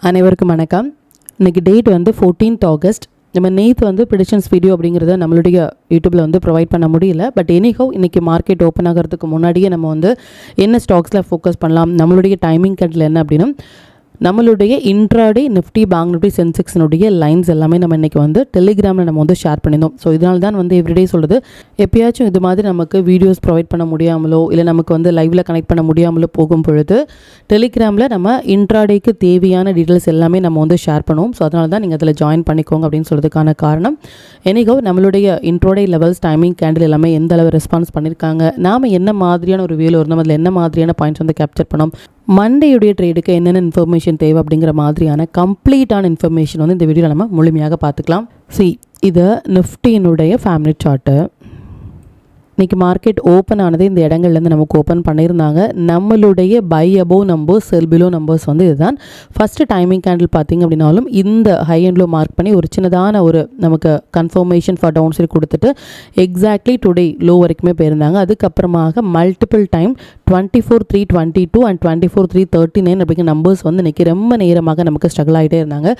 அனைவருக்கும் வணக்கம். இன்றைக்கி டேட் வந்து 14th ஆகஸ்ட். நம்ம நேற்று வந்து ப்ரெடிக்ஷன்ஸ் வீடியோ அப்படிங்கிறத நம்மளுடைய யூடியூப்பில் வந்து ப்ரொவைட் பண்ண முடியல. பட் எனிஹவ் இன்றைக்கி மார்க்கெட் ஓப்பன் ஆகிறதுக்கு முன்னாடியே நம்ம வந்து என்ன ஸ்டாக்ஸில் ஃபோக்கஸ் பண்ணலாம், நம்மளுடைய டைமிங் கட்டில் என்ன அப்படின்னா நம்மளுடைய இன்ட்ராடே நிஃப்டி பேங்க் நிஃப்டி சென்செக்ஸினுடைய லைன்ஸ் எல்லாமே நம்ம இன்றைக்கி வந்து டெலிகிராமில் நம்ம வந்து ஷேர் பண்ணியிருந்தோம். ஸோ இதனால தான் வந்து எவ்ரிடே சொல்கிறது, எப்பயாச்சும் இது மாதிரி நமக்கு வீடியோஸ் ப்ரொவைட் பண்ண முடியாமலோ இல்லை நமக்கு வந்து லைவில் கனெக்ட் பண்ண முடியாமலோ போகும் பொழுது டெலிகிராமில் நம்ம இன்ட்ராடேக்கு தேவையான டீட்டெயில்ஸ் எல்லாமே நம்ம வந்து ஷேர் பண்ணுவோம். ஸோ அதனால தான் நீங்கள் அதில் ஜாயின் பண்ணிக்கோங்க அப்படின்னு சொல்கிறதுக்கான காரணம். எனிகோ நம்மளுடைய இன்ட்ரோடே லெவல்ஸ் டைமிங் கேண்டில் எல்லாமே எந்த அளவு ரெஸ்பான்ஸ் பண்ணியிருக்காங்க, நாம் என்ன மாதிரியான ஒரு வியூவில் இருந்தோம், அதில் என்ன மாதிரியான பாயிண்ட்ஸ் வந்து கேப்சர் பண்ணோம், மண்டேயுடைய ட்ரேடுக்கு என்னென்ன இன்ஃபர்மேஷன் தேவை அப்படிங்கிற மாதிரியான கம்ப்ளீட்டான இன்ஃபர்மேஷன் வந்து இந்த வீடியோவில் நம்ம முழுமையாக பார்த்துக்கலாம். இது நிஃப்டியினுடைய ஃபேமிலி சார்ட்டு. இன்றைக்கி மார்க்கெட் ஓப்பன் ஆனது இந்த இடங்கள்லேருந்து நமக்கு ஓப்பன் பண்ணியிருந்தாங்க. நம்மளுடைய by above numbers sell below numbers வந்து இதுதான். ஃபஸ்ட்டு டைமிங் கேண்டில் பார்த்திங்க அப்படின்னாலும் இந்த ஹை அண்ட் லோ மார்க் பண்ணி ஒரு சின்னதான ஒரு நமக்கு கன்ஃபர்மேஷன் ஃபார் டவுன் சைட் கொடுத்துட்டு எக்ஸாக்ட்லி டுடே லோ வரைக்குமே போயிருந்தாங்க. அதுக்கப்புறமாக மல்டிபிள் டைம் 24,322 அண்ட் 24,339 அப்படிங்கிற நம்பர்ஸ் வந்து இன்றைக்கி ரொம்ப நேரமாக நமக்கு ஸ்ட்ரகிள் ஆகிட்டே இருந்தாங்க.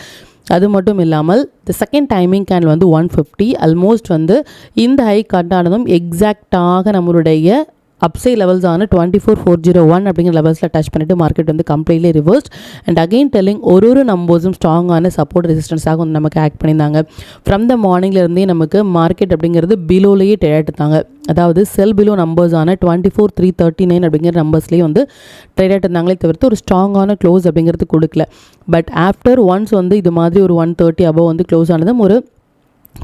அது மட்டும் இல்லாமல் த செகண்ட் டைமிங் கேண்டில் வந்து 150 ஆல்மோஸ்ட் வந்து இந்த ஹை கட் ஆனதும் எக்ஸாக்டாக நம்மளுடைய அப்சைட் லெவல்ஸான 24,401 அப்படிங்கிற லெவல்ஸில் டச் பண்ணிவிட்டு மார்க்கெட் வந்து completely reversed and again telling ஒரு நம்பர்ஸும் ஸ்ட்ராங்கான சப்போர்ட் ரெசிஸ்டன்ஸாக வந்து நமக்கு ஆக்ட் பண்ணியிருந்தாங்க. ஃப்ரம் த மார்னிங்லேருந்தே நமக்கு மார்க்கெட் அப்படிங்கிறது பிலோலேயே ட்ரேட் எடுத்தாங்க. அதாவது செல் பிலோ நம்பர்ஸான 24,339 அப்படிங்கிற நம்பர்ஸ்லேயே வந்து ட்ரேட் இருந்தாங்களே தவிர்த்து ஒரு ஸ்ட்ராங்கான க்ளோஸ் அப்படிங்கிறது கொடுக்கல. பட் ஆஃப்டர் ஒன்ஸ் வந்து இது மாதிரி ஒரு 130 அபவ் வந்து க்ளோஸ் ஆனதும் ஒரு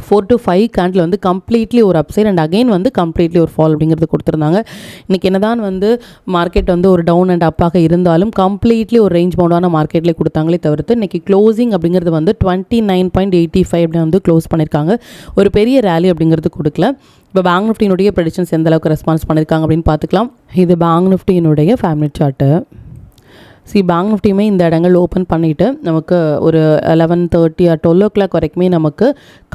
4 to 5 கேண்டில் வந்து கம்ப்ளீட்லி ஒரு அப்சைட் அண்ட் அகெயின் வந்து கம்ப்ளீட்லி ஒரு ஃபால் அப்படிங்கிறது கொடுத்துருந்தாங்க. இன்றைக்கி என்னதான் வந்து மார்க்கெட் வந்து ஒரு டவுன் அண்ட் அப்பாக இருந்தாலும் கம்ப்ளீட்லி ஒரு ரேஞ்ச் பவுண்டான மார்க்கெட்லேயே கொடுத்தாங்களே தவிர்த்து இன்றைக்கி க்ளோசிங் அப்படிங்கிறது வந்து 29.85 அப்படி வந்து க்ளோஸ் பண்ணியிருக்காங்க. ஒரு பெரிய ரேலி அப்படிங்கிறது கொடுக்கல. இப்போ பேங்க் நிஃப்டியினுடைய ப்ரெடிக்ஷன்ஸ் எந்த அளவுக்கு ரெஸ்பான்ஸ் பண்ணியிருக்காங்க அப்படின்னு பார்த்துக்கலாம். இது பேங்க் நிஃப்டியினுடைய ஃபேமிலி சார்ட்டு. பேங்க் நிஃப்டியுமே இந்த இடங்கள் ஓப்பன் பண்ணிவிட்டு நமக்கு ஒரு 11:30 or 12 o'clock வரைக்குமே நமக்கு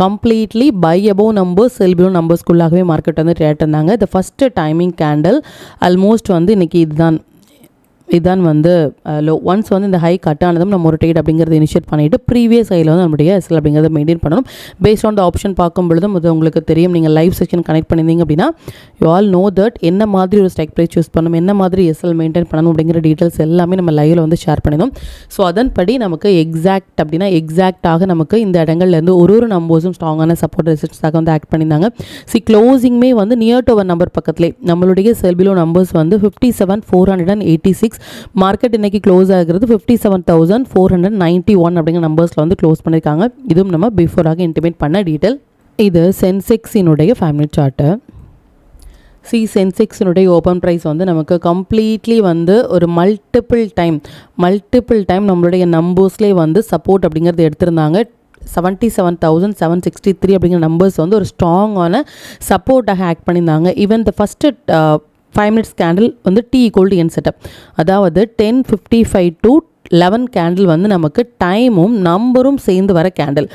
completely buy above numbers sell below நம்பர்ஸ்குள்ளாகவே மார்க்கெட் வந்து ட்ரேட் இருந்தாங்க. இந்த ஃபஸ்ட்டு டைமிங் கேண்டில் ஆல்மோஸ்ட் வந்து இன்றைக்கி இதுதான் வந்து லோ. ஒன்ஸ் வந்து இந்த ஹை கட் ஆனதும் நம்ம ஒரு ட்ரேட் அப்படிங்கிறது இனிஷியேட் பண்ணிவிட்டு ப்ரீவியஸ் ஹையில் வந்து நம்மளுடைய எஸ்எல் அப்படிங்கிறத மெயின்டைன் பண்ணணும். பேஸ்ட் ஆன் த ஆப்ஷன் பார்க்கும் பொழுதும் அது உங்களுக்கு தெரியும். நீங்கள் லைவ் செஷன் கனெக்ட் பண்ணியிருந்தீங்க அப்படின்னா யூ ஆல் நோ தட் என்ன மாதிரி ஒரு ஸ்ட்ரைக் ப்ரைஸ் சூஸ் பண்ணணும், என்ன மாதிரி எஸ்எல் மெயின்டைன் பண்ணணும் அப்படிங்கிற டீட்டெயில்ஸ் எல்லாமே நம்ம லைவில் வந்து ஷேர் பண்ணியிருந்தோம். ஸோ அதன்படி நமக்கு எக்ஸாக்ட் அப்படின்னா எக்ஸாக்டாக நமக்கு இந்த இடங்கள்லேருந்து ஒரு நம்பர்ஸும் ஸ்ட்ராங்கான சப்போர்ட் ரெசிஸ்டன்ஸாக வந்து ஆக்ட் பண்ணியிருந்தாங்க. க்ளோசிங்குமே வந்து நியர் டு அவர் நம்பர் பக்கத்துலேயே நம்மளுடைய செல் பிலோ நம்பர்ஸ் வந்து 57,486. மார்க்கெட் இன்னைக்கு க்ளோஸ் ஆகிறது 57,491 அப்படிங்கிற நம்பர்ஸில் வந்து க்ளோஸ் பண்ணியிருக்காங்க. இதுவும் நம்ம பிஃபோராக இன்டிமேட் பண்ண டீட்டெயில். இது சென்செக்ஸினுடைய ஃபேமிலி சார்ட்டு. சென்செக்ஸினுடைய ஓப்பன் ப்ரைஸ் வந்து நமக்கு கம்ப்ளீட்லி வந்து ஒரு மல்டிபிள் டைம் நம்மளுடைய நம்பர்ஸ்லேயே வந்து சப்போர்ட் அப்படிங்கிறது எடுத்திருந்தாங்க. 77,763 அப்படிங்கிற நம்பர்ஸ் வந்து ஒரு ஸ்ட்ராங்கான சப்போர்ட்டாக ஆக்ட் பண்ணியிருந்தாங்க. Even the first 5 minutes candle வந்து T = N செட்டப், அதாவது 10:55 to 11 கேண்டில் வந்து நமக்கு டைமும் நம்பரும் சேர்ந்து வர கேண்டில்.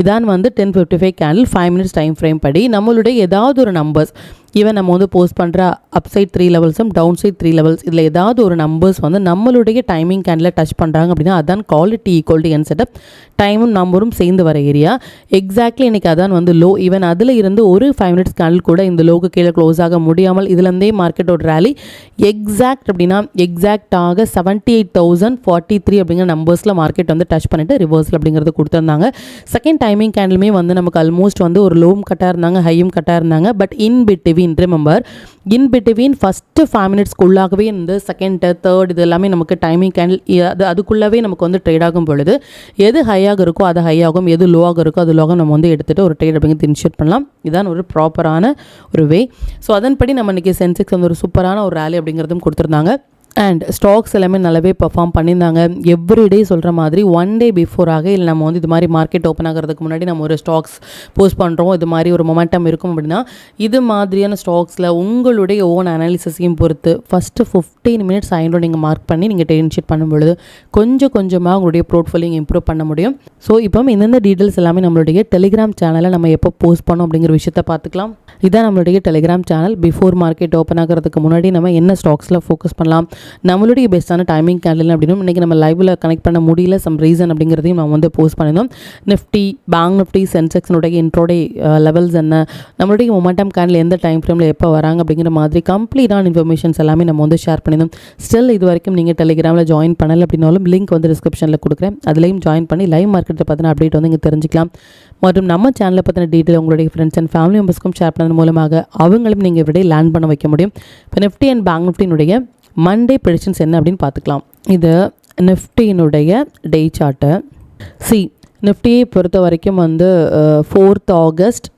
இதான் வந்து 10:55 கேண்டில் 5 minutes டைம் ஃப்ரேம் படி நம்மளுடைய ஏதாவது ஒரு நம்பர்ஸ் ஈவன் நம்ம வந்து போஸ்ட் பண்ணுற அப்சைட் 3 லெவல்ஸும் டவுன் சைட் 3 லெவல்ஸ் இதில் ஏதாவது ஒரு நம்பர்ஸ் வந்து நம்மளுடைய டைமிங் கேண்டில் டச் பண்ணுறாங்க அப்படின்னா அதான் கால் T = N செட்டப். டைமும் நம்பரும் சேர்ந்து வர ஏரியா எக்ஸாக்ட்லி இன்றைக்கி அதான் வந்து லோ. ஈவன் அதில் இருந்து ஒரு 5 minutes கேண்டில் கூட இந்த லோக்கு கீழே க்ளோஸ் ஆக முடியாமல் இதுலேருந்தே மார்க்கெட்டோட ரேலி எக்ஸாக்ட் அப்படின்னா எக்ஸாக்டாக 78,043 அப்படிங்கிற நம்பர்ஸில் மார்க்கெட் வந்து டச் பண்ணிவிட்டு ரிவர்ஸில் அப்படிங்கிறது கொடுத்துருந்தாங்க. செகண்ட் டைமிங் கேண்டிலுமே வந்து நமக்கு ஆல்மோஸ்ட் வந்து ஒரு லோவும் கட்டாக இருந்தாங்க, ஹையும் கட்டாக இருந்தாங்க. பட் இன் பிட்வீன் ஃபஸ்ட்டு 5 minutesக்குள்ளாகவே இந்த செகண்ட் தேர்ட் இது எல்லாமே நமக்கு டைமிங் கேண்டில் அதுக்குள்ளவே நமக்கு வந்து ட்ரேட் ஆகும் பொழுது எது ஹையாக இருக்கோ அது ஹையாகும், எது லோவாக இருக்கோ அது லோவாக நம்ம வந்து எடுத்துகிட்டு ஒரு ட்ரேட் அப்படிங்கிறது இனிஷியேட் பண்ணலாம். இதுதான் ஒரு ப்ராப்பரான ஒரு வே. ஸோ அதன்படி நம்ம இன்றைக்கி சென்செக்ஸ் வந்து ஒரு சூப்பரான ஒரு ரேலி அப்படிங்கிறதும் கொடுத்துருந்தாங்க. அண்ட் ஸ்டாக்ஸ் எல்லாமே நல்லாவே பர்ஃபார்ம் பண்ணியிருந்தாங்க. எவ்ரிடே சொல்கிற மாதிரி 1 day பிஃபோராக இல்லை நம்ம வந்து இது மாதிரி மார்க்கெட் ஓப்பன் ஆகிறதுக்கு முன்னாடி நம்ம ஒரு ஸ்டாக்ஸ் போஸ்ட் பண்ணுறோம், இது மாதிரி ஒரு மொமெண்டம் இருக்கும் அப்படின்னா இது மாதிரியான ஸ்டாக்ஸில் உங்களுடைய ஓன் அனாலிசிஸையும் பொறுத்து ஃபஸ்ட்டு 15 minutes ஆயிடும் நீங்கள் மார்க் பண்ணி நீங்கள் இனிஷியேட் பண்ணும் பொழுது கொஞ்சமாக உங்களுடைய போர்ட்ஃபோலியோ இம்ப்ரூவ் பண்ண முடியும். ஸோ இப்போ இந்தந்த டீட்டெயில்ஸ் எல்லாமே நம்மளுடைய டெலிகிராம் சேனலில் நம்ம எப்போ போஸ்ட் பண்ணோம் அப்படிங்கிற விஷயத்தை பார்த்துக்கலாம். இதான் நம்மளுடைய Telegram channel. Before market open ஆகிறதுக்கு முன்னாடி நம்ம என்ன ஸ்டாக்ஸில் ஃபோக்கஸ் பண்ணலாம், நம்மளுடைய பெஸ்ட்டான டைமிங் கேண்டில் அப்படின்னா இன்றைக்கி நம்ம லைவில் கனெக்ட் பண்ண முடியல சம் ரீசன் அப்படிங்கிறதையும் நம்ம வந்து போஸ்ட் பண்ணியிருந்தோம். நிஃப்டி, பேங்க் நிஃப்டி, சென்செக்ஸ்னுடைய இன்ட்ரோடே லெவல்ஸ் என்ன, நம்மளுடைய மொமெண்டம் கேண்டில் எந்த டைம் ஃப்ரேமில் எப்போ வராங்க அப்படிங்கிற மாதிரி கம்ப்ளீட்டான இன்ஃபர்மேஷன்ஸ் எல்லாமே நம்ம வந்து ஷேர் பண்ணியிருந்தோம். ஸ்டில் இது வரைக்கும் நீங்கள் டெலிகிராமில் ஜாயின் பண்ணலை அப்படின்னாலும் லிங்க் வந்து டிஸ்கிரிப்ஷனில் கொடுக்குறேன். அதுலேயும் ஜாயின் பண்ணி லைவ் மார்க்கெட்டை பற்றின அப்டேட் வந்து இங்கே தெரிஞ்சிக்கலாம். மற்றும் நம்ம சேனலை பற்றின டீட்டெயில் உங்களுடைய ஃப்ரெண்ட்ஸ் அண்ட் ஃபேமிலி மெம்பர்ஸ்க்கும் ஷேர் பண்ணது மூலமாக அவங்களும் நீங்கள் இப்படி லேர்ன் பண்ண வைக்க முடியும். இப்போ நிஃப்டி அண்ட் பேங்க் நிஃப்டியினுடைய மண்டே ப்ரெடிக்ஷன்ஸ் என்ன அப்படின்னு பார்த்துக்கலாம். இது நிஃப்டியினுடைய டே சார்ட்டு. நிஃப்டியை பொறுத்த வரைக்கும் வந்து 4th August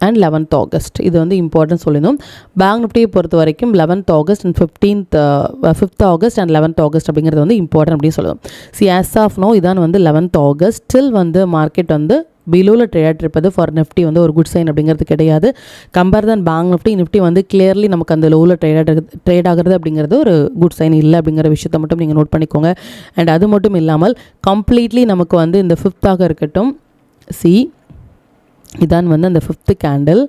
and 11th August இது வந்து இம்பார்ட்டன்ட் சொல்லியிருந்தோம். பேங்க் நிஃப்டியை பொறுத்த வரைக்கும் 11th August and 5th August and 11th August அப்படிங்கிறது வந்து இம்பார்ட்டன்ட் அப்படின்னு சொல்லுவோம். ஆஸ் ஆஃப் நோ இதான் வந்து 11th ஆகஸ்ட். ஸ்டில் வந்து மார்க்கெட் வந்து பிலோவில் ட்ரேட் இருப்பது ஃபார் நிஃப்டி வந்து ஒரு குட் சைன் அப்படிங்கிறது கிடையாது. கம்பேர் தன் பேங்க் நிஃப்டி வந்து கிளியர்லி நமக்கு அந்த லோவில் ட்ரேட் ஆகிறது அப்படிங்கிறது ஒரு குட் சைன் இல்லை அப்படிங்கிற விஷயத்தை மட்டும் நீங்கள் நோட் பண்ணிக்கோங்க. அண்ட் அது மட்டும் இல்லாமல் கம்ப்ளீட்லி நமக்கு வந்து இந்த 5th இருக்கட்டும், இதான் வந்து அந்த 5th கேண்டில்.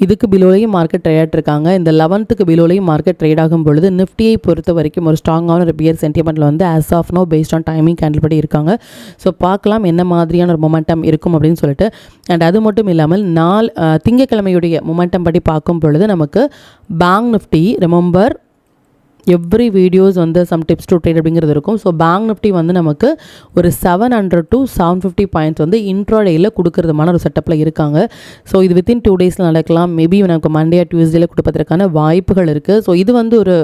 இதுக்கு பிலோலையும் மார்க்கெட் ட்ரேட் இருக்காங்க. இந்த 11th பிலோலையும் மார்க்கெட் ட்ரேட் ஆகும் பொழுது நிஃப்டியை பொறுத்த வரைக்கும் ஒரு ஸ்ட்ராங்கான ஒரு பியர் சென்டிமெண்ட்டில் வந்து as of now based on timing candle படி இருக்காங்க. ஸோ பார்க்கலாம் என்ன மாதிரியான ஒரு மொமெண்டம் இருக்கும் அப்படின்னு சொல்லிட்டு. அண்ட் அது மட்டும் இல்லாமல் திங்கக்கிழமையுடைய மொமெண்டம் படி பார்க்கும் பொழுது நமக்கு bank Nifty remember every videos வந்து சம் டிப்ஸ் டு ட்ரேட் அப்படிங்கிறது இருக்கும். ஸோ பேங்க் நிஃப்டி வந்து நமக்கு ஒரு 700 to 750 பாயிண்ட்ஸ் வந்து இன்ட்ராடேயில் கொடுக்கறதுமான ஒரு செட்டப்பில் இருக்காங்க. ஸோ இது வித்தின் 2 days நடக்கலாம். மேபி நமக்கு மண்டே டியூஸ்டேல கொடுப்பதற்கான வாய்ப்புகள் இருக்குது. ஸோ இது வந்து ஒரு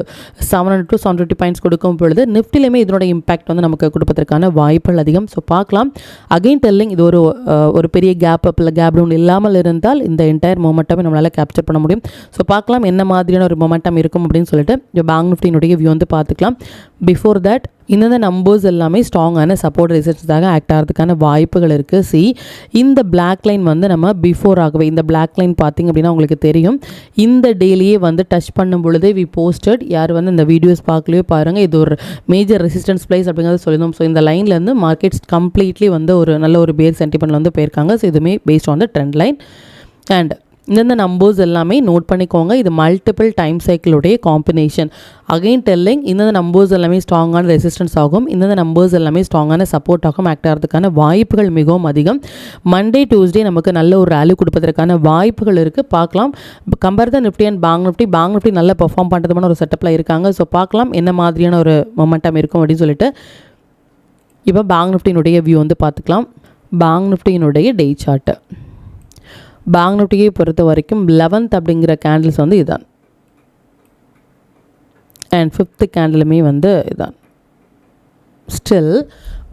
700 to 750 பாயிண்ட்ஸ் கொடுக்கும் பொழுது நிஃப்டிலையுமே இதனோட இம்பாக்ட் வந்து நமக்கு கொடுப்பதற்கான வாய்ப்புகள் அதிகம். ஸோ பார்க்கலாம். அகெயின் டெல்லிங் இது ஒரு பெரிய கேப் அப் இல்லை கேப் டவுன் இல்லாமல் இருந்தால் இந்த என்டையர் மொமெண்டமே நம்மளால் கேப்சர் பண்ண முடியும். ஸோ பார்க்கலாம் என்ன மாதிரியான ஒரு மொமெண்டம் இருக்கும் அப்படின்னு சொல்லிட்டு பேங்க் நிஃப்டி வியூ வந்து பார்த்துக்கலாம். பிஃபோர் தட் இந்த நம்பர்ஸ் எல்லாமே ஸ்ட்ராங்கான சப்போர்ட் ரெசிஸ்டன்ஸாக ஆக்ட் ஆகிறதுக்கான வாய்ப்புகள் இருக்குது. இந்த பிளாக் லைன் வந்து நம்ம பிஃபோர் ஆகவே இந்த பிளாக் லைன் பார்த்திங்க அப்படின்னா உங்களுக்கு தெரியும். இந்த டேலியே வந்து டச் பண்ணும் பொழுது வி போஸ்டட், யார் வந்து இந்த வீடியோஸ் பார்க்கலையோ பாருங்கள், இது ஒரு மேஜர் ரெசிஸ்டன்ஸ் ப்ரைஸ் அப்படிங்கிறத சொல்லியிருந்தோம். ஸோ இந்த லைன்லேருந்து மார்க்கெட்ஸ் கம்ப்ளீட்லி வந்து ஒரு நல்ல ஒரு பேர் சென்டிமெண்ட்டில் வந்து போயிருக்காங்க. ஸோ இதுவுமே based on the trend line. And இந்த நம்பர்ஸ் எல்லாமே நோட் பண்ணிக்கோங்க. இது மல்டிபிள் டைம் சைக்கிளுடைய காம்பினேஷன். அகெயின் டெல்லிங் இந்த நம்பர்ஸ் எல்லாமே ஸ்ட்ராங்கான ரெசிஸ்டன்ஸ் ஆகும். இந்த நம்பர்ஸ் எல்லாமே ஸ்ட்ராங்கான சப்போர்ட் ஆகும் ஆக்ட் ஆகிறதுக்கான வாய்ப்புகள் மிகவும் அதிகம். மண்டே டியூஸ்டே நமக்கு நல்ல ஒரு ரேலி கொடுப்பதற்கான வாய்ப்புகள் இருக்குது. பார்க்கலாம். Compare the Nifty and bank Nifty நல்லா பெர்ஃபார்ம் பண்ணுறதுமான ஒரு செட்டப்பில் இருக்காங்க. ஸோ பார்க்கலாம் என்ன மாதிரியான ஒரு மொமெண்டம் இருக்கும் அப்படின்னு சொல்லிட்டு. இப்போ பேங்க் நிஃப்டியினுடைய வியூ வந்து பார்த்துக்கலாம். பேங்க் நிஃப்டியினுடைய டே சார்ட்டு. பேங்க் நிஃப்டியை பொறுத்த வரைக்கும் 11th அப்படிங்கிற கேண்டில்ஸ் வந்து இதான். அண்ட் 5th கேண்டிலுமே வந்து இதான். ஸ்டில்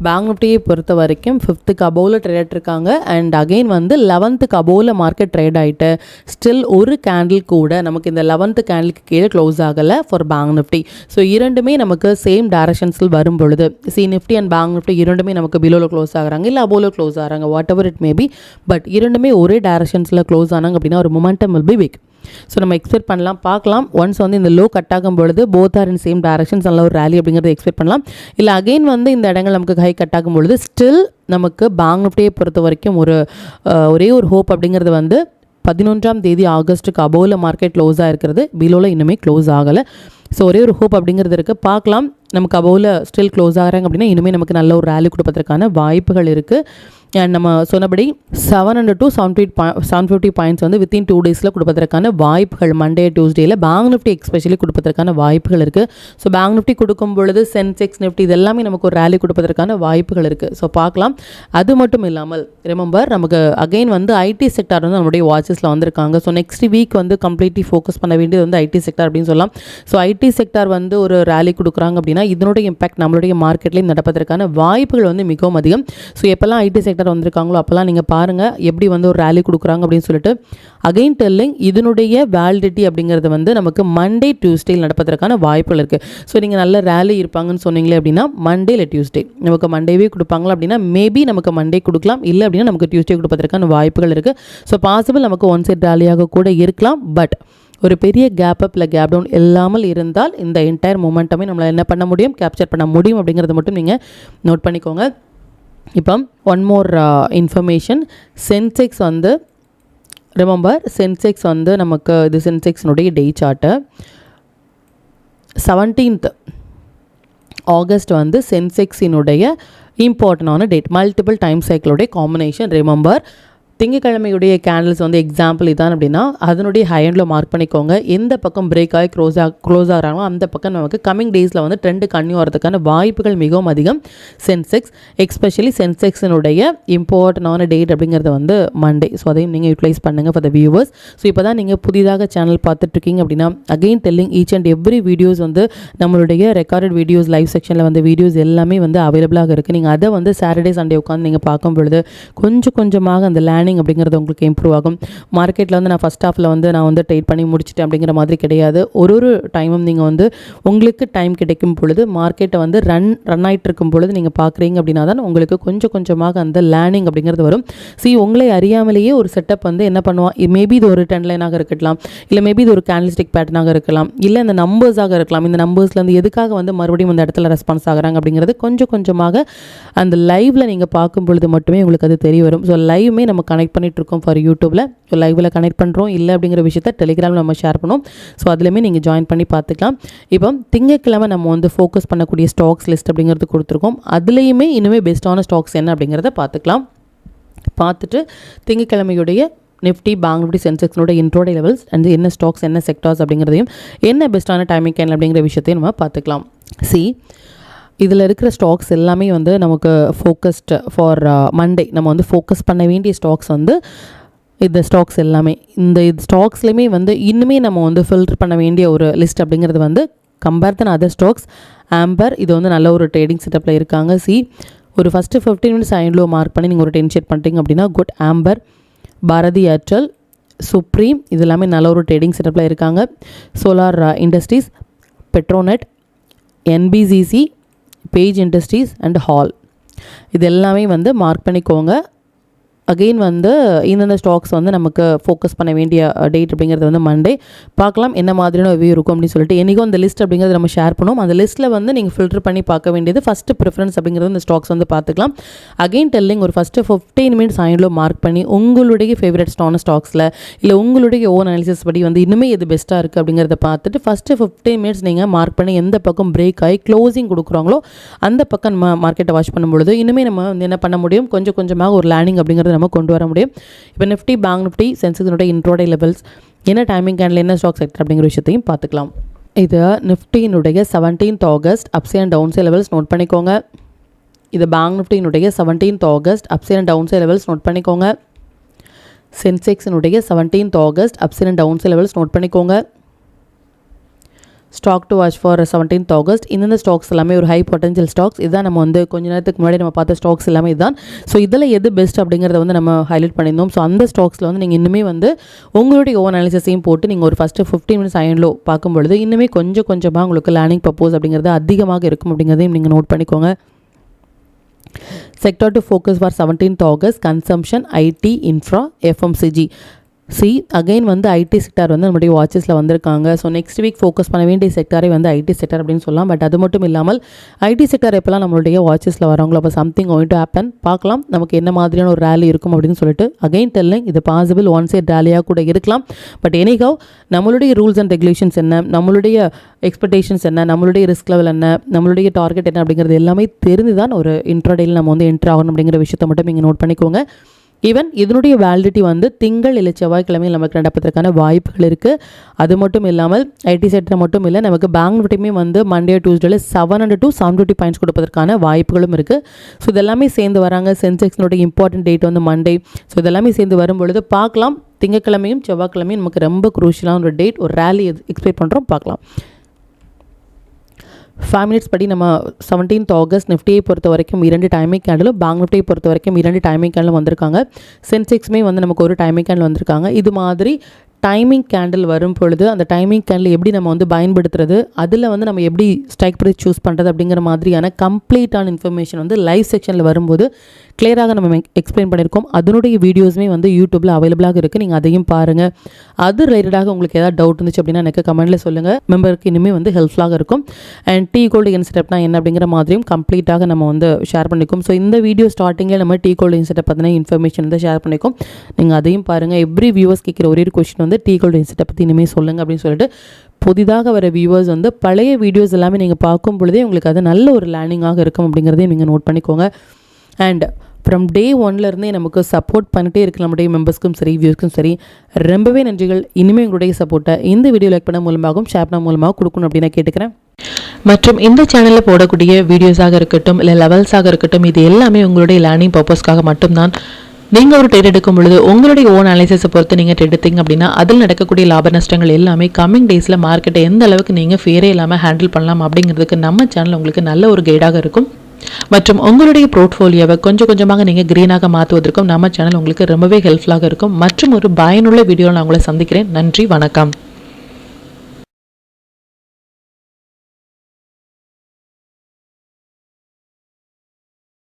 பேங்க் நிஃப்டியை பொறுத்த வரைக்கும் 5th அபோவில் ட்ரேட் இருக்காங்க. அண்ட் அகெயின் வந்து 11th அபோவில் மார்க்கெட் ட்ரேட் ஆகிட்டு ஸ்டில் ஒரு கேண்டில் கூட நமக்கு இந்த 11th கேண்டிலுக்கு கீழே க்ளோஸ் ஆகலை ஃபார் பேங்க் நிஃப்டி. ஸோ இரண்டுமே நமக்கு சேம் டைரக்ஷன்ஸில் வரும் பொழுது நிஃப்டி அண்ட் பேங்க் நிஃப்டி இரண்டுமே நமக்கு பிலோவில் க்ளோஸ் ஆகிறாங்க இல்லை அபோவில் க்ளோஸ் ஆகிறாங்க, what ever it maybe. But இரண்டுமே ஒரே டைரக்ஷன்ஸில் க்ளோஸ் ஆனாங்க அப்படின்னா ஒரு momentum will be week. So நம்ம எக்ஸ்பெக்ட் பண்ணலாம். பார்க்கலாம். ஒன்ஸ் வந்து இந்த லோ கட் ஆகும் பொழுது both are in same directions நல்ல ஒரு ரேலி அப்படிங்கிறத எக்ஸ்பெக்ட் பண்ணலாம். இல்லை அகெயின் வந்து இந்த இடங்கள் நமக்கு ஹை கட் ஆகும் பொழுது ஸ்டில் நமக்கு பேங்க் நிஃப்டியை பொறுத்த வரைக்கும் ஒரே ஒரு ஹோப் அப்படிங்கிறது வந்து 11ஆம் தேதி ஆகஸ்ட்டுக்கு அபோவில் மார்க்கெட் க்ளோஸ் ஆகிருக்கிறது. பிலோவில் இன்னுமே க்ளோஸ் ஆகலை. ஸோ ஒரே ஒரு ஹோப் அப்படிங்கிறது இருக்குது. பார்க்கலாம். நமக்கு அபோவில் ஸ்டில் க்ளோஸ் ஆகிறாங்க அப்படின்னா இனிமேல் நமக்கு நல்ல ஒரு ரேலி கொடுப்பதற்கான வாய்ப்புகள் இருக்குது. அண்ட் நம்ம சொன்னபடி 700 to 750 பாயிண்ட்ஸ் வந்து வித்தின் 2 days கொடுப்பதற்கான வாய்ப்புகள் மண்டே டியூஸ்டேயில் பேங்க் நிஃப்டி எக்ஸ்பெஷலி கொடுப்பதற்கான வாய்ப்புகள் இருக்குது. ஸோ பேங்க் நிஃப்டி கொடுக்கும் பொழுது சென்செக்ஸ் நிஃப்டி இது எல்லாமே நமக்கு ஒரு ரேலி கொடுப்பதற்கான வாய்ப்புகள் இருக்குது. ஸோ பார்க்கலாம். அது மட்டும் இல்லாமல் ரிமெம்பர் நமக்கு அகெயின் வந்து ஐடி செக்டார் வந்து நம்மளுடைய வாட்சஸில் வந்திருக்காங்க. ஸோ நெக்ஸ்ட் வீக் வந்து கம்ப்ளீட்லி ஃபோக்கஸ் பண்ண வேண்டியது வந்து ஐடி செக்டார் அப்படின்னு சொல்லலாம். ஸோ ஐடி செக்டார் வந்து ஒரு ரேலி கொடுக்குறாங்க அப்படின்னா இதனுடைய இம்பாக்ட் நம்மளுடைய மார்க்கெட்லேயும் நடப்பதற்கான வாய்ப்புகள் வந்து மிகவும் அதிகம். ஸோ எப்போல்லாம் ஐடி செக்டார் வந்திருக்காங்களோ அப்போல்லாம் நீங்கள் பாருங்கள் எப்படி வந்து ஒரு ரேலி கொடுக்குறாங்க அப்படின்னு சொல்லிட்டு. அகெயின் டெல்லிங் இதனுடைய வேலிடிட்டி அப்படிங்கிறது வந்து நமக்கு மண்டே டியூஸ்டேயில் நடப்பதற்கான வாய்ப்புகள் இருக்குது. ஸோ நீங்கள் நல்ல ரேலி இருப்பாங்கன்னு சொன்னீங்களே அப்படின்னா மண்டே இல்லை டியூஸ்டே நமக்கு மண்டேவே கொடுப்பாங்களா அப்படின்னா மேபி நமக்கு மண்டே கொடுக்கலாம், இல்லை அப்படின்னா நமக்கு டியூஸ்டே கொடுப்பதற்கான வாய்ப்புகள் இருக்குது. ஸோ பாசிபிள் நமக்கு ஒன் சைட் ரேலியாக கூட இருக்கலாம். பட் ஒரு பெரிய கேப் அப் இல்லை கேப் டவுன் இல்லாமல் இருந்தால் இந்த என்டையர் மொமெண்டமே நம்மளால் என்ன பண்ண முடியும், கேப்சர் பண்ண முடியும் அப்படிங்கிறத மட்டும் நீங்கள் நோட் பண்ணிக்கோங்க. இப்போ ஒன் மோர் இன்ஃபர்மேஷன். சென்செக்ஸ் வந்து ரிமெம்பர் நமக்கு இது சென்செக்ஸினுடைய டே சார்ட்டு 17th ஆகஸ்ட் வந்து சென்செக்ஸினுடைய இம்பார்ட்டண்டான டேட். மல்டிபிள் டைம் சைக்கிளோடைய காம்பினேஷன். ரிமெம்பர், திங்கக்கிழமையுடைய கேண்டில்ஸ் வந்து எக்ஸாம்பிள் இதான் அப்படின்னா அதனுடைய ஹை எண்டில் மார்க் பண்ணிக்கோங்க. எந்த பக்கம் பிரேக் ஆகி க்ளோஸ் ஆகிறாங்களோ அந்த பக்கம் நமக்கு கம்மிங் டேஸில் வந்து ட்ரெண்டு கன்னியூ வரதுக்கான வாய்ப்புகள் மிகவும் அதிகம். சென்செக்ஸ், எக்ஸ்பெஷலி சென்செக்ஸினுடைய இம்பார்ட்டண்டான டேட் அப்படிங்கிறது வந்து மண்டே. ஸோ அதையும் நீங்கள் யூட்டிலைஸ் பண்ணுங்கள் ஃபார் த வியூவர்ஸ். ஸோ இப்போ தான் நீங்கள் புதிதாக சேனல் பார்த்துட்ருக்கீங்க அப்படின்னா again telling each and every videos வந்து நம்மளுடைய ரெக்கார்டட் வீடியோஸ் லைவ் செக்ஷனில் வந்து வீடியோஸ் எல்லாமே வந்து அவைலபிளாக இருக்குது. நீங்கள் அதை வந்து சாட்டர்டே சண்டே உட்காந்து நீங்கள் பார்க்கும் பொழுது கொஞ்சமாக அந்த லேர்னிங் அப்படிங்கிறது உங்களுக்கு இம்ப்ரூவ் ஆகும். மார்க்கெட்டில் வந்து நான் ஃபஸ்ட் ஹாஃபில் வந்து நான் வந்து ட்ரேட் பண்ணி முடிச்சிட்டேன் அப்படிங்கிற மாதிரி கிடையாது. ஒரு டைமும் நீங்கள் வந்து உங்களுக்கு டைம் கிடைக்கும் பொழுது மார்க்கெட்டை வந்து ரன் ஆகிட்டு இருக்கும் பொழுது நீங்கள் பார்க்குறீங்க அப்படின்னா தான் உங்களுக்கு கொஞ்சமாக அந்த லேர்னிங் அப்படிங்கிறது வரும். உங்களை அறியாமலேயே ஒரு செட்டப் வந்து என்ன பண்ணுவான், மேபி இது ஒரு ட்ரெண்ட் லைனாக இருக்கலாம், இல்லை மேபி இது ஒரு கேண்டில்ஸ்டிக் பேட்டர்னாக இருக்கலாம், இல்லை இந்த நம்பர்ஸாக இருக்கலாம். இந்த நம்பர்ஸ்லேருந்து எதுக்காக வந்து மறுபடியும் இந்த இடத்துல ரெஸ்பான்ஸ் ஆகிறாங்க அப்படிங்கிறது கொஞ்சமாக அந்த லைவில் நீங்கள் பார்க்கும் பொழுது மட்டுமே உங்களுக்கு அது தெரிய வரும். ஸோ லைவுமே நம்ம கனெக்ட் பண்ணிட்டு இருக்கோம் ஃபார் யூடியூப்பில். ஸோ லைவில் கனெக்ட் பண்ணுறோம் இல்லை அப்படிங்கிற விஷயத்த டெலிகிராமில் நம்ம ஷேர் பண்ணோம். ஸோ அதுலேயுமே நீங்கள் ஜாயின் பண்ணி பார்த்துக்கலாம். இப்போ திங்கட்கிழமை நம்ம வந்து ஃபோக்கஸ் பண்ணக்கூடிய ஸ்டாக்ஸ் லிஸ்ட் அப்படிங்கிறது கொடுத்துருக்கோம். அதுலேயுமே இன்னுமே பெஸ்ட்டான ஸ்டாக்ஸ் என்ன அப்படிங்கிறத பார்த்துக்கலாம். பார்த்துட்டு திங்கட்கிழமையுடைய நிஃப்டி, பேங்க் நிஃப்டி, சென்செக்ஸோட இன்ட்ரோடே லெவல்ஸ் அண்ட் என்ன ஸ்டாக்ஸ் என்ன செக்டார்ஸ் அப்படிங்கிறதையும் என்ன பெஸ்ட்டான டைமிங் கேன் அப்படிங்கிற விஷயத்தையும் நம்ம பார்த்துக்கலாம். இதில் இருக்கிற ஸ்டாக்ஸ் எல்லாமே வந்து நமக்கு ஃபோக்கஸ்டு ஃபார் மண்டே. நம்ம வந்து ஃபோக்கஸ் பண்ண வேண்டிய ஸ்டாக்ஸ் வந்து இந்த ஸ்டாக்ஸ் எல்லாமே. இந்த ஸ்டாக்ஸ்லையுமே வந்து இன்னுமே நம்ம வந்து ஃபில்டர் பண்ண வேண்டிய ஒரு லிஸ்ட் அப்படிங்கிறது வந்து compare than other stocks. Amber இது வந்து நல்ல ஒரு ட்ரேடிங் செட்டப்பில் இருக்காங்க. ஒரு ஃபஸ்ட்டு 15 மினிட்ஸ் ஐன்லோ மார்க் பண்ணி நீங்கள் ஒரு டென்ஷேட் பண்ணுறீங்க அப்படின்னா good. Amber, Bharti Airtel, Supreme இது எல்லாமே நல்ல ஒரு ட்ரேடிங் செட்டப்பில் இருக்காங்க. Solar Industries, Petronet, NBCC, Page Industries and HAL இது எல்லாமே வந்து மார்க் பண்ணிக்கோங்க. அகெயின் வந்து இந்தந்த ஸ்டாக்ஸ் வந்து நமக்கு ஃபோக்கஸ் பண்ண வேண்டிய டேட் அப்படிங்கிறது வந்து மண்டே. பார்க்கலாம் என்ன மாதிரியான வியூ இருக்கும் அப்படின்னு சொல்லிட்டு. என்றைக்கும் அந்த லிஸ்ட் அப்படிங்கிறது நம்ம ஷேர் பண்ணுவோம். அந்த லிஸ்ட்டில் வந்து நீங்கள் ஃபில்டர் பண்ணி பார்க்க வேண்டியது ஃபஸ்ட்டு ப்ரிஃபரன்ஸ் அப்படிங்கிறது இந்த ஸ்டாக்ஸ் வந்து பார்த்துக்கலாம். அகெயின் டெல்லிங் ஒரு ஃபஸ்ட்டு 15 மினிட்ஸ் ஆயின்லோ மார்க் பண்ணி உங்களுடைய ஃபேவரட்ஸ்டான ஸ்டாக்ஸில் இல்லை உங்களுடைய ஓன் அனாலிசிஸ் படி வந்து இன்னுமே எது பெஸ்ட்டாக இருக்குது அப்படிங்கிறத பார்த்துட்டு ஃபஸ்ட்டு 15 மினிட்ஸ் நீங்கள் மார்க் பண்ணி எந்த பக்கம் பிரேக் ஆகி க்ளோசிங் கொடுக்குறாங்களோ அந்த பக்கம் நம்ம மார்க்கெட்டை வாட்ச் பண்ணும்பொழுது இன்னுமே நம்ம வந்து என்ன பண்ண முடியும், கொஞ்சமாக ஒரு லேர்னிங் அப்படிங்கிறது நம்ம கொண்டு வர முடியும். இப்போ நிஃப்டி, பேங்க் நிஃப்டி, சென்செக்ஸோட இன்ட்ரோடே லெவல்ஸ் என்ன டைமிங் கேண்டில் என்ன ஸ்டாக் செக்டர் அப்படிங்கிற விஷயத்தையும் பார்த்துக்கலாம். இது நிஃப்டியினுடைய 17th ஆகஸ்ட் அப்ஸ் அண்ட் டவுன்ஸே லெவல்ஸ் நோட் பண்ணிக்கோங்க. இது பேங்க் நிஃப்டியினுடைய 17th ஆகஸ்ட் அப்ஸ் அண்ட் டவுன்ஸே லெவல்ஸ் நோட் பண்ணிக்கோங்க. சென்செக்ஸினுடைய 17th ஆகஸ்ட் அப்ஸ் அண்ட் டவுன்ஸே லெவல்ஸ் நோட் பண்ணிக்கோங்க. Stock to watch for 17th August. இந்த ஸ்டாக்ஸ் எல்லாமே ஒரு ஹை பொட்டன்ஷியல் ஸ்டாக்ஸ். இதுதான் நம்ம வந்து கொஞ்ச நேரத்துக்கு முன்னாடி நம்ம பார்த்த ஸ்டாக்ஸ் எல்லாமே இதுதான். ஸோ இதில் எது பெஸ்ட் அப்படிங்கிறத வந்து நம்ம ஹைலைட் பண்ணியிருந்தோம். ஸோ அந்த ஸ்டாக்ஸில் வந்து நீங்கள் இன்னுமே வந்து உங்களுடைய ஓன் அனாலிசிஸையும் போட்டு நீங்கள் ஒரு ஃபஸ்ட்டு 15 மினிட்ஸ் ஐன்லோ பார்க்கும்பொழுது இன்னுமே கொஞ்சமாக உங்களுக்கு லேர்னிங் பர்போஸ் அப்படிங்கிறது அதிகமாக இருக்கும் அப்படிங்கிறதையும் நீங்கள் நோட் பண்ணிக்கோங்க. Sector to focus for 17th August consumption, IT, infra, FMCG. Again வந்து ஐடி செக்டார் வந்து நம்மளுடைய வாட்சஸில் வந்திருக்காங்க. ஸோ நெக்ஸ்ட் வீக் ஃபோக்கஸ் பண்ண வேண்டிய செக்டாரே வந்து ஐடி செக்டார் அப்படின்னு சொல்லலாம். பட் அது மட்டும் இல்லாமல் ஐடி செக்டார் எப்போல்லாம் நம்மளுடைய வாட்சஸில் வராங்களோ அப்போ சம்திங் கோயிங் டு ஹேப்பன். பார்க்கலாம் நமக்கு என்ன மாதிரியான ஒரு ரேலி இருக்கும் அப்படின்னு சொல்லிட்டு. அகைன் டெல்லிங் இது பாசிபிள் ஒன் சைட் ரேலியாக கூட இருக்கலாம். பட் எனிஹவ் நம்மளுடைய ரூல்ஸ் அண்ட் ரெகுலேஷன்ஸ் என்ன, நம்மளுடைய எக்ஸ்பெக்டேஷன்ஸ் என்ன, நம்மளுடைய ரிஸ்க் லெவல் என்ன, நம்மளுடைய டார்கெட் என்ன அப்படிங்கிறது எல்லாமே தெரிந்து தான் ஒரு இன்ட்ராடேயில் நம்ம வந்து என்ட்ரு ஆகணும் அப்படிங்கிற விஷயத்தை மட்டும் நீங்கள் நோட் பண்ணிக்கோங்க. ஈவன் இதனுடைய வேலிடிட்டி வந்து திங்கள் இல்லை செவ்வாய்க்கிழமையில் நமக்கு நடப்பதற்கான வாய்ப்புகள் இருக்குது. அது மட்டும் இல்லாமல் ஐடி செக்டர் மட்டும் இல்லை, நமக்கு பேங்க் நிஃப்டியுமே வந்து மண்டே டியூஸ்டேல 700 to 750 பாயிண்ட்ஸ் கொடுப்பதற்கான வாய்ப்புகளும் இருக்குது. ஸோ இதெல்லாமே சேர்ந்து வராங்க. சென்செக்ஸினுடைய இம்பார்ட்டன்ட் டேட் வந்து மண்டே. ஸோ இதெல்லாமே சேர்ந்து வரும்பொழுது பார்க்கலாம். திங்கக்கிழமையும் செவ்வாய்க்கிழமையும் நமக்கு ரொம்ப குரூஷியலான ஒரு டேட், ஒரு ரேலி எக்ஸ்பெக்ட் பண்ணுறோம். பார்க்கலாம். 5 மினிட்ஸ் படி நம்ம 17th ஆகஸ்ட் நிஃப்டியை பொறுத்த வரைக்கும் 2 டைமிங் கேண்டிலும், பேங்க் நிஃப்டியை பொறுத்த வரைக்கும் 2 டைமிங் கேண்டிலும் வந்திருக்காங்க. சென்செக்ஸுமே வந்து நமக்கு ஒரு டைமிங் கேண்டில் வந்திருக்காங்க. இது மாதிரி டைமிங் கேண்டில் வரும் பொழுது அந்த டைமிங் கேண்டில் எப்படி நம்ம வந்து பயன்படுத்துறது, அதில் வந்து நம்ம எப்படி ஸ்ட்ரைக் ப்ரைஸ் சூஸ் பண்ணுறது அப்படிங்கிற மாதிரியான கம்ப்ளீட்டான இன்ஃபர்மேஷன் வந்து லைவ் செக்ஷனில் வரும்போது கிளியராக நம்ம எக்ஸ்பிளைன் பண்ணியிருக்கோம். அதனுடைய வீடியோஸுமே வந்து யூடியூப்பில் அவைலபிளாக இருக்குது. நீங்கள் அதையும் பாருங்கள். அது ரிலேட்டடாக உங்களுக்கு ஏதாவது டவுட் இருந்துச்சு அப்படின்னா எனக்கு கமெண்ட்டில் சொல்லுங்கள். மெம்பருக்கு இனிமேல் வந்து ஹெல்ப்ஃபுல்லாக இருக்கும். அண்ட் டீ கோல்டு இன்ஸ்டெப்னா என்ன அப்படிங்கிற மாதிரியும் கம்ப்ளீட்டாக நம்ம வந்து ஷேர் பண்ணிக்கும். ஸோ இந்த வீடியோ ஸ்டார்டிங்கில் நம்ம டீ கோல்டு இன்ஸ்டெப் பற்றின இன்ஃபர்மேஷன் வந்து ஷேர் பண்ணிக்கும். நீங்கள் அதையும் பாருங்கள். எவ்ரி வியூவர்ஸ் கேட்குற ஒரே ஒரு கொஸ்டின் வந்து டீ கோல்டு இன்ஸ்டெப் பற்றி இனிமேல் சொல்லுங்கள் அப்படின்னு சொல்லிட்டு புதிதாக வர வியூவர்ஸ் வந்து பழைய வீடியோஸ் எல்லாமே நீங்கள் பார்க்கும் பொழுதே உங்களுக்கு அது நல்ல ஒரு லேர்னிங்காக இருக்கும் அப்படிங்கிறதையும் நீங்கள் நோட் பண்ணிக்கோங்க. அண்ட் ஃப்ரம் டே ஒன்லேருந்தே நமக்கு சப்போர்ட் பண்ணிட்டே இருக்க நம்முடைய மெம்பர்ஸ்க்கும் சரி வியூஸ்க்கும் சரி ரொம்பவே நன்றிகள். இனிமேல் உங்களுடைய சப்போர்ட்டை இந்த வீடியோ லைக் பண்ண மூலமாகவும் ஷேர் பண்ண மூலமாக கொடுக்கணும் அப்படின்னு நான் கேட்டுக்கிறேன். மற்றும் இந்த சேனலில் போடக்கூடிய வீடியோஸாக இருக்கட்டும் இல்லை லெவல்ஸாக இருக்கட்டும், இது எல்லாமே உங்களுடைய லேர்னிங் பர்பஸ்க்காக மட்டும்தான். நீங்கள் ஒரு ட்ரேட் எடுக்கும் பொழுது உங்களுடைய ஓன் அனாலிசிஸை பொறுத்து நீங்கள் ட்ரேட் எடுத்தீங்க அப்படின்னா அதில் நடக்கக்கூடிய லாப நஷ்டங்கள் எல்லாமே கம்மிங் டேஸில் மார்க்கெட்டை எந்த அளவுக்கு நீங்கள் ஃபேரே இல்லாமல் ஹேண்டில் பண்ணலாம் அப்படிங்கிறதுக்கு நம்ம சேனல் உங்களுக்கு நல்ல ஒரு கைடாக இருக்கும். மற்றும் உங்களுடைய போர்ட்ஃபோலியோவை கொஞ்சம் கொஞ்சமாக நீங்கள் க்ரீனாக மாற்றுவதற்கும் நம்ம சேனல் உங்களுக்கு ரொம்பவே ஹெல்ப்ஃபுல்லாக இருக்கும். மற்றும் ஒரு பயனுள்ள வீடியோவில் நான் உங்களை சந்திக்கிறேன். நன்றி, வணக்கம்.